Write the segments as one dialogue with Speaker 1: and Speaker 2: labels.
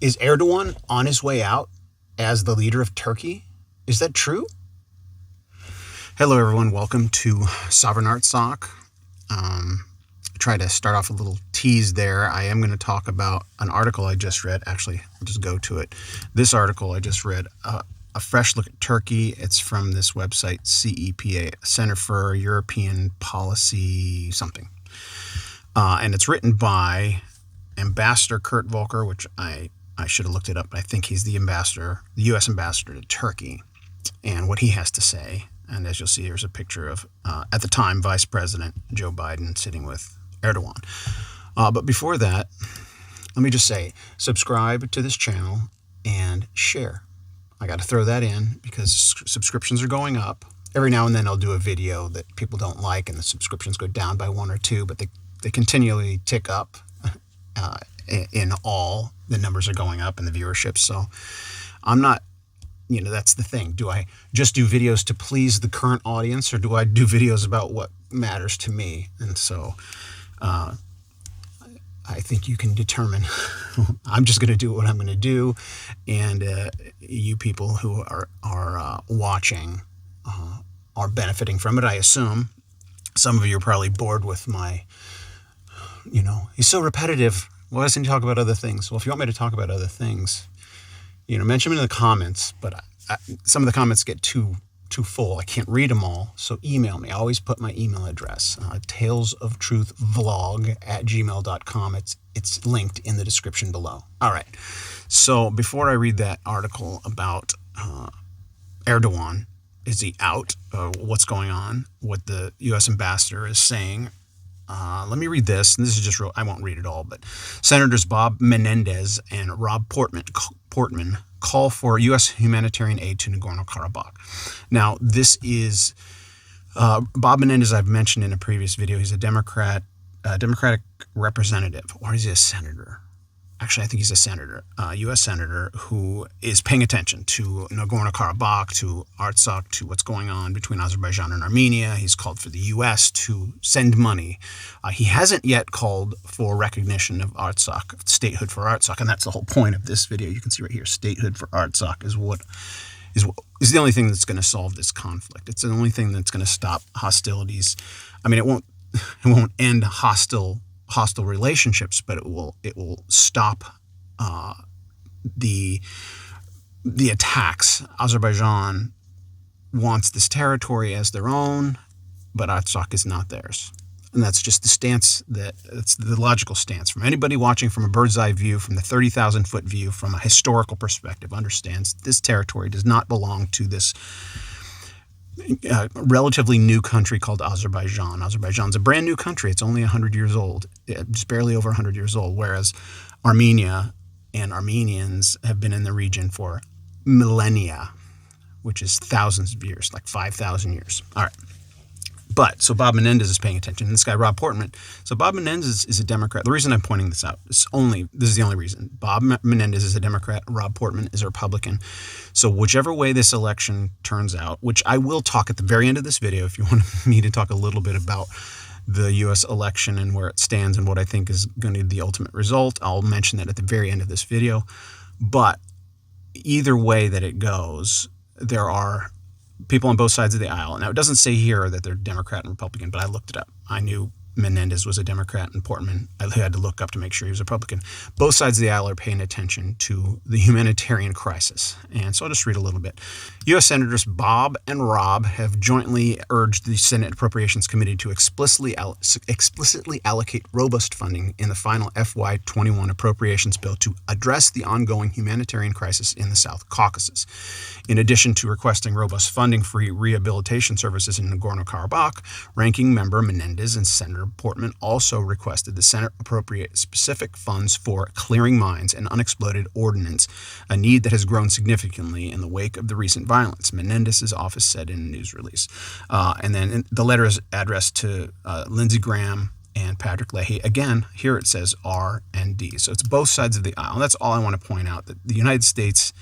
Speaker 1: Is Erdogan on his way out as the leader of Turkey? Is that true? Hello, everyone. Welcome to Sovereign Artsakh. Try to start off a little tease there. I am going to talk about an article I just read. Actually, I'll just go to it. This article I just read, a fresh look at Turkey. It's from this website, CEPA, Center for European Policy something. And it's written by Ambassador Kurt Volker, which I should have looked it up, but I think he's the ambassador, the U.S. ambassador to Turkey, and what he has to say. And as you'll see, there's a picture of, at the time, Vice President Joe Biden sitting with Erdogan. But before that, let me just say, subscribe to this channel and share. I got to throw that in because subscriptions are going up. Every now and then I'll do a video that people don't like and the subscriptions go down by 1 or 2, but they continually tick up. In all, the numbers are going up and the viewership. So I'm not, that's the thing. Do I just do videos to please the current audience, or do I do videos about what matters to me? And so I think you can determine. I'm just going to do what I'm going to do. And you people who are watching are benefiting from it, I assume. Some of you are probably bored with my, he's so repetitive. Why doesn't he talk about other things? Well, if you want me to talk about other things, mention them in the comments. But some of the comments get too full. I can't read them all. So email me. I always put my email address, TalesOfTruthVlog@gmail.com. It's linked in the description below. All right. So before I read that article about Erdogan, is he out? What's going on? What the U.S. ambassador is saying? Let me read this. And this is just real. I won't read it all, but Senators Bob Menendez and Rob Portman call for U.S. humanitarian aid to Nagorno-Karabakh. Now, this is Bob Menendez. I've mentioned in a previous video. He's a Democratic representative, or is he a senator? Actually, I think he's a senator, U.S. senator, who is paying attention to Nagorno-Karabakh, to Artsakh, to what's going on between Azerbaijan and Armenia. He's called for the U.S. to send money. He hasn't yet called for recognition of Artsakh, statehood for Artsakh, and that's the whole point of this video. You can see right here, statehood for Artsakh is the only thing that's going to solve this conflict. It's the only thing that's going to stop hostilities. I mean, it won't end hostile relationships, but it will stop the attacks. Azerbaijan wants this territory as their own, but Artsakh is not theirs. And that's just the stance it's the logical stance from anybody watching from a bird's eye view, from the 30,000-foot view, from a historical perspective, understands this territory does not belong to this relatively new country called Azerbaijan. Azerbaijan's a brand new country. It's only 100 years old, just barely over 100 years old, whereas Armenia and Armenians have been in the region for millennia, which is thousands of years, like 5,000 years. All right. So Bob Menendez is paying attention. And this guy, Rob Portman. So Bob Menendez is a Democrat. The reason I'm pointing this out this is the only reason. Bob Menendez is a Democrat. Rob Portman is a Republican. So whichever way this election turns out, which I will talk at the very end of this video, if you want me to talk a little bit about the U.S. election and where it stands and what I think is going to be the ultimate result, I'll mention that at the very end of this video. But either way that it goes, there are people on both sides of the aisle. Now, it doesn't say here that they're Democrat and Republican, but I looked it up. I knew Menendez was a Democrat and Portman, I had to look up to make sure he was a Republican. Both sides of the aisle are paying attention to the humanitarian crisis. And so I'll just read a little bit. U.S. Senators Bob and Rob have jointly urged the Senate Appropriations Committee to explicitly allocate robust funding in the final FY21 appropriations bill to address the ongoing humanitarian crisis in the South Caucasus. In addition to requesting robust funding for rehabilitation services in Nagorno-Karabakh, Ranking Member Menendez and Senator Portman also requested the Senate appropriate specific funds for clearing mines and unexploded ordnance, a need that has grown significantly in the wake of the recent violence, Menendez's office said in a news release. And then the letter is addressed to Lindsey Graham, and Patrick Leahy. Again, here it says R and D. So it's both sides of the aisle. And that's all I want to point out, that the United States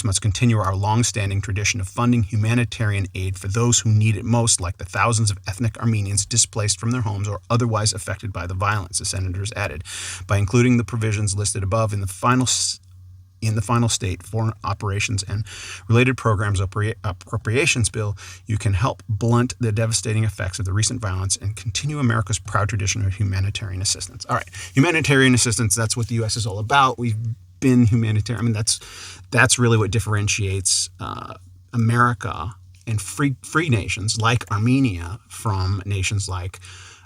Speaker 1: must continue our long-standing tradition of funding humanitarian aid for those who need it most, like the thousands of ethnic Armenians displaced from their homes or otherwise affected by the violence, the senators added. By including the provisions listed above in the final state foreign operations and related programs appropriations bill, you can help blunt the devastating effects of the recent violence and continue America's proud tradition of humanitarian assistance. All right, humanitarian assistance, that's what the U.S. is all about. We've been humanitarian. I mean, that's really what differentiates America and free nations like Armenia from nations like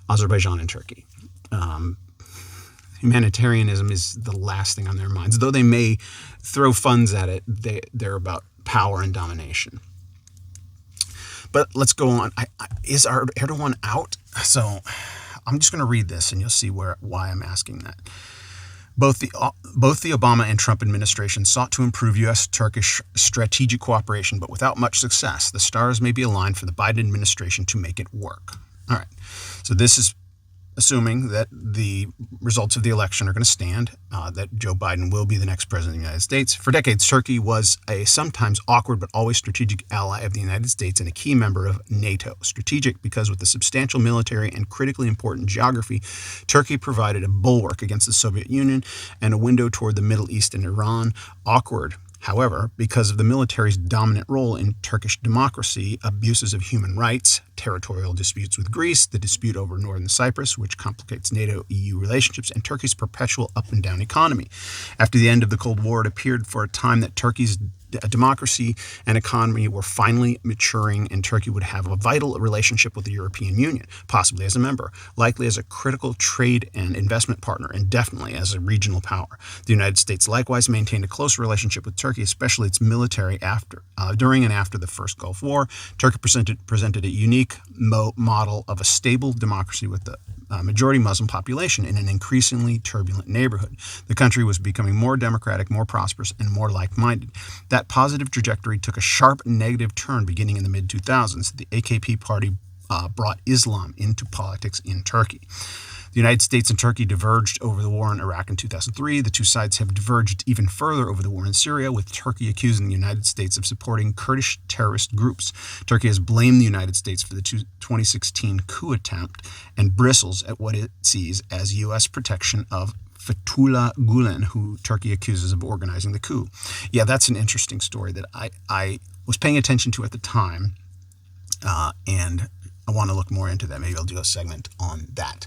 Speaker 1: Azerbaijan and Turkey. Humanitarianism is the last thing on their minds. Though they may throw funds at it, they're about power and domination. But let's go on. Is Erdogan out? So I'm just going to read this, and you'll see why I'm asking that. Both the Obama and Trump administrations sought to improve U.S.-Turkish strategic cooperation, but without much success. The stars may be aligned for the Biden administration to make it work. All right. So this is assuming that the results of the election are going to stand, that Joe Biden will be the next president of the United States. For decades, Turkey was a sometimes awkward but always strategic ally of the United States and a key member of NATO. Strategic because with the substantial military and critically important geography, Turkey provided a bulwark against the Soviet Union and a window toward the Middle East and Iran. Awkward, however, because of the military's dominant role in Turkish democracy, abuses of human rights, territorial disputes with Greece, the dispute over northern Cyprus, which complicates NATO-EU relationships, and Turkey's perpetual up-and-down economy. After the end of the Cold War, it appeared for a time that Turkey's democracy and economy were finally maturing, and Turkey would have a vital relationship with the European Union, possibly as a member, likely as a critical trade and investment partner, and definitely as a regional power. The United States likewise maintained a close relationship with Turkey, especially its military during and after the First Gulf War. Turkey presented a unique model of a stable democracy with the majority Muslim population in an increasingly turbulent neighborhood. The country was becoming more democratic, more prosperous, and more like-minded. That positive trajectory took a sharp negative turn beginning in the mid-2000s. The AKP party brought Islam into politics in Turkey. The United States and Turkey diverged over the war in Iraq in 2003. The two sides have diverged even further over the war in Syria, with Turkey accusing the United States of supporting Kurdish terrorist groups. Turkey has blamed the United States for the 2016 coup attempt and bristles at what it sees as U.S. protection of Fethullah Gulen, who Turkey accuses of organizing the coup. Yeah, that's an interesting story that I was paying attention to at the time, and I want to look more into that. Maybe I'll do a segment on that.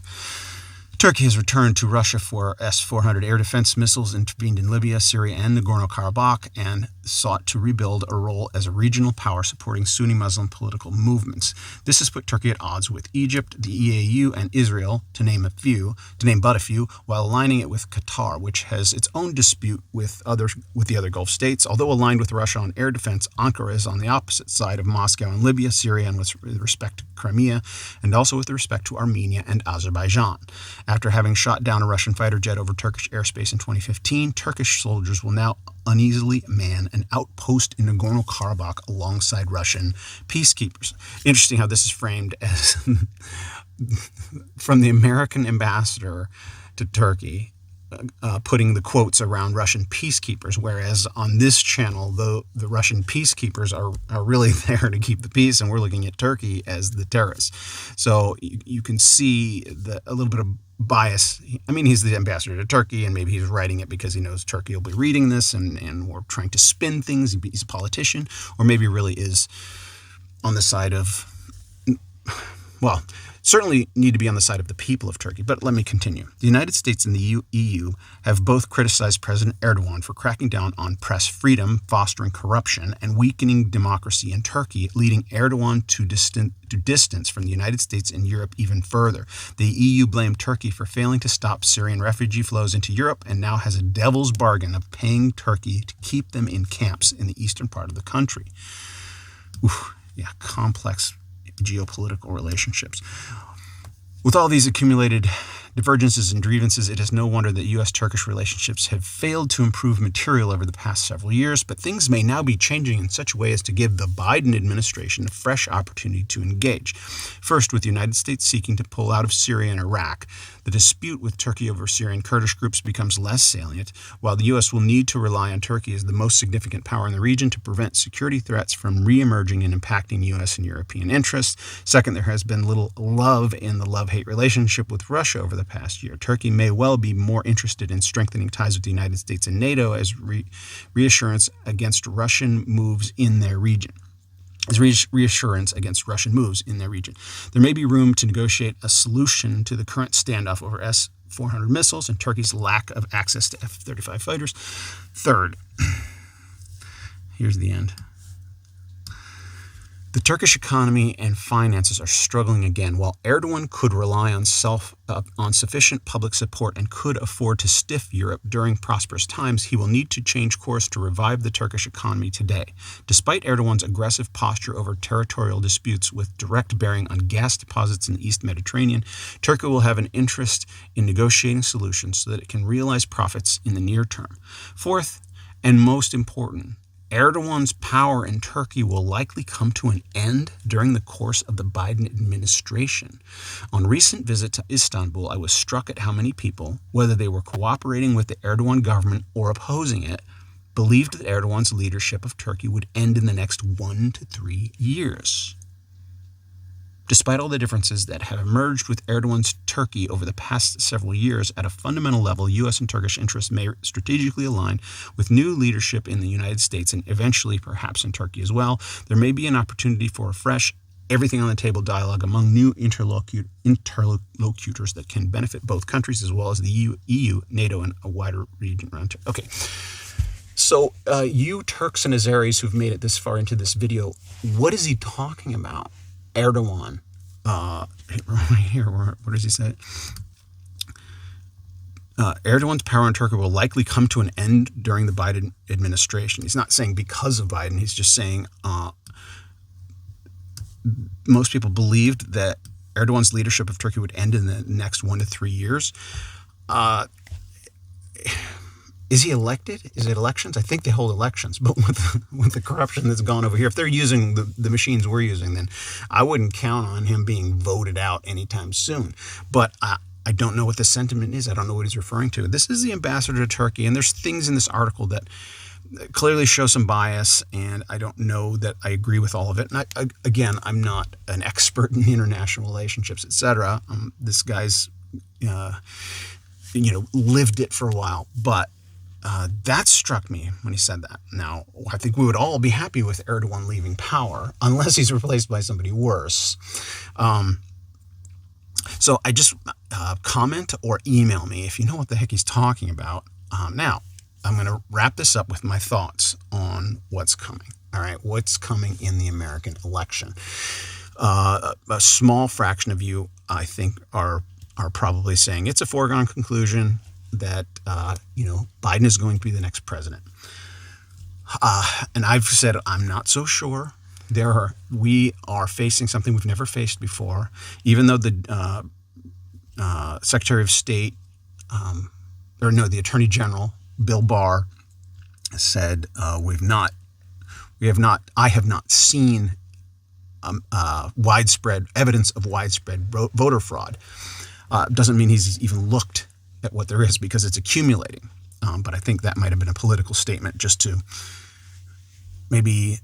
Speaker 1: Turkey has returned to Russia for S-400 air defense missiles, intervened in Libya, Syria, and Nagorno-Karabakh, and sought to rebuild a role as a regional power supporting Sunni Muslim political movements. This has put Turkey at odds with Egypt, the EAU, and Israel, to name but a few, while aligning it with Qatar, which has its own dispute with the other Gulf states. Although aligned with Russia on air defense, Ankara is on the opposite side of Moscow in Libya, Syria, and with respect to Crimea, and also with respect to Armenia and Azerbaijan. After having shot down a Russian fighter jet over Turkish airspace in 2015, Turkish soldiers will now uneasily man an outpost in Nagorno-Karabakh alongside Russian peacekeepers. Interesting how this is framed as from the American ambassador to Turkey, putting the quotes around Russian peacekeepers, whereas on this channel, the Russian peacekeepers are really there to keep the peace, and we're looking at Turkey as the terrorists. So you can see a little bit of bias. I mean, he's the ambassador to Turkey, and maybe he's writing it because he knows Turkey will be reading this, and we're trying to spin things. He's a politician, or maybe really is on the side of, well, certainly need to be on the side of the people of Turkey. But let me continue. The United States and the EU have both criticized President Erdogan for cracking down on press freedom, fostering corruption, and weakening democracy in Turkey, leading Erdogan to distance from the United States and Europe even further. The EU blamed Turkey for failing to stop Syrian refugee flows into Europe, and now has a devil's bargain of paying Turkey to keep them in camps in the eastern part of the country. Complex geopolitical relationships. With all these accumulated divergences and grievances, it is no wonder that U.S.-Turkish relationships have failed to improve materially over the past several years, but things may now be changing in such a way as to give the Biden administration a fresh opportunity to engage. First, with the United States seeking to pull out of Syria and Iraq, the dispute with Turkey over Syrian Kurdish groups becomes less salient, while the U.S. will need to rely on Turkey as the most significant power in the region to prevent security threats from re-emerging and impacting U.S. and European interests. Second, there has been little love in the love-hate relationship with Russia over the past year. Turkey may well be more interested in strengthening ties with the United States and NATO as reassurance against Russian moves in their region. Reassurance against Russian moves in their region. There may be room to negotiate a solution to the current standoff over S-400 missiles and Turkey's lack of access to F-35 fighters. Third, here's the end. The Turkish economy and finances are struggling again. While Erdogan could rely on sufficient public support and could afford to stiff Europe during prosperous times, he will need to change course to revive the Turkish economy today. Despite Erdogan's aggressive posture over territorial disputes with direct bearing on gas deposits in the East Mediterranean, Turkey will have an interest in negotiating solutions so that it can realize profits in the near term. Fourth, and most important, Erdogan's power in Turkey will likely come to an end during the course of the Biden administration. On a recent visit to Istanbul, I was struck at how many people, whether they were cooperating with the Erdogan government or opposing it, believed that Erdogan's leadership of Turkey would end in the next 1 to 3 years. Despite all the differences that have emerged with Erdogan's Turkey over the past several years, at a fundamental level, U.S. and Turkish interests may strategically align with new leadership in the United States and eventually perhaps in Turkey as well. There may be an opportunity for a fresh, everything-on-the-table dialogue among new interlocutors that can benefit both countries as well as the EU, NATO, and a wider region around Turkey. Okay, so you Turks and Azeris who've made it this far into this video, what is he talking about? Erdogan, right here, what does he say? Erdogan's power in Turkey will likely come to an end during the Biden administration. He's not saying because of Biden. He's just saying most people believed that Erdogan's leadership of Turkey would end in the next 1 to 3 years. Is he elected? Is it elections? I think they hold elections, but with the corruption that's gone over here, if they're using the machines we're using, then I wouldn't count on him being voted out anytime soon. But I don't know what the sentiment is. I don't know what he's referring to. This is the ambassador to Turkey, and there's things in this article that clearly show some bias, and I don't know that I agree with all of it. And again, I'm not an expert in international relationships, etc. This guy's, lived it for a while, but that struck me when he said that. Now, I think we would all be happy with Erdogan leaving power, unless he's replaced by somebody worse. So I just comment or email me if you know what the heck he's talking about. Now, I'm going to wrap this up with my thoughts on what's coming. All right, what's coming in the American election. A small fraction of you, I think, are probably saying it's a foregone conclusion that Biden is going to be the next president. And I've said I'm not so sure. We are facing something we've never faced before. Even though the Secretary of State, the Attorney General, Bill Barr, said I have not seen widespread evidence of widespread voter fraud. Doesn't mean he's even looked at what there is, because it's accumulating. But I think that might have been a political statement just to maybe,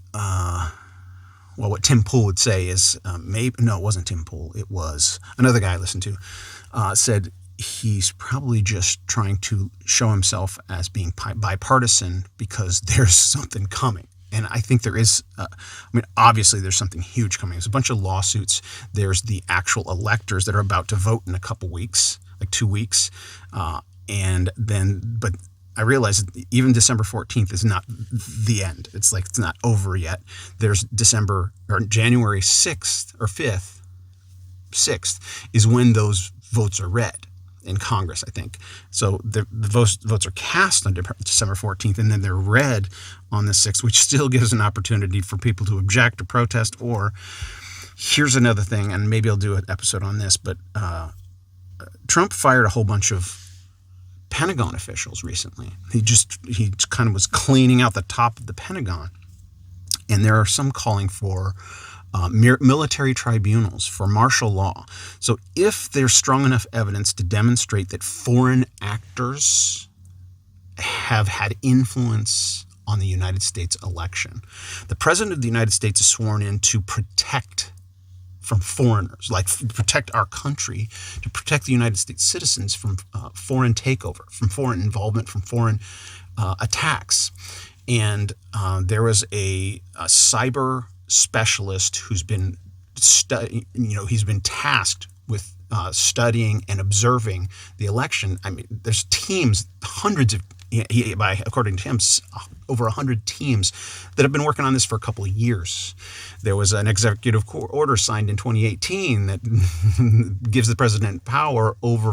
Speaker 1: what Tim Pool would say is, it wasn't Tim Pool, it was another guy I listened to, said he's probably just trying to show himself as being bipartisan because there's something coming. And I think there is, obviously there's something huge coming. There's a bunch of lawsuits. There's the actual electors that are about to vote in a couple weeks, like 2 weeks. But I realize that even December 14th is not the end. It's not over yet. There's January 6th or 5th, 6th is when those votes are read in Congress, I think. So the votes are cast on December 14th, and then they're read on the 6th, which still gives an opportunity for people to object or protest. Or here's another thing, and maybe I'll do an episode on this, but Trump fired a whole bunch of Pentagon officials recently. He kind of was cleaning out the top of the Pentagon. And there are some calling for military tribunals for martial law. So if there's strong enough evidence to demonstrate that foreign actors have had influence on the United States election, the President of the United States is sworn in to protect from foreigners, like protect our country, to protect the United States citizens from foreign takeover, from foreign involvement, from foreign attacks. And there was a cyber specialist who's been he's been tasked with studying and observing the election. I mean, there's teams, hundreds of, according to him, over 100 teams that have been working on this for a couple of years. There was an executive order signed in 2018 that gives the president power over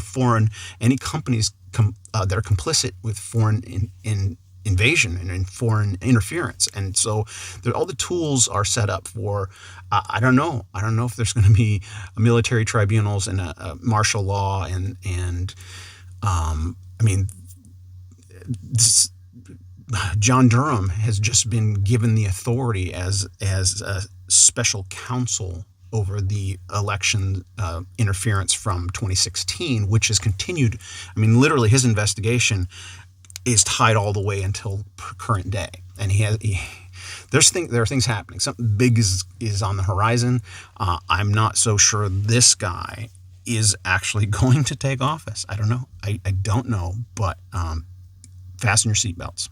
Speaker 1: any companies that are complicit with foreign invasion and in foreign interference. And so all the tools are set up for, I don't know if there's going to be military tribunals and a martial law and I mean, John Durham has just been given the authority as a special counsel over the election interference from 2016, which has continued. I mean, literally, his investigation is tied all the way until current day, and there are things happening. Something big is on the horizon. I'm not so sure this guy is actually going to take office. I don't know. I don't know, but fasten your seatbelts.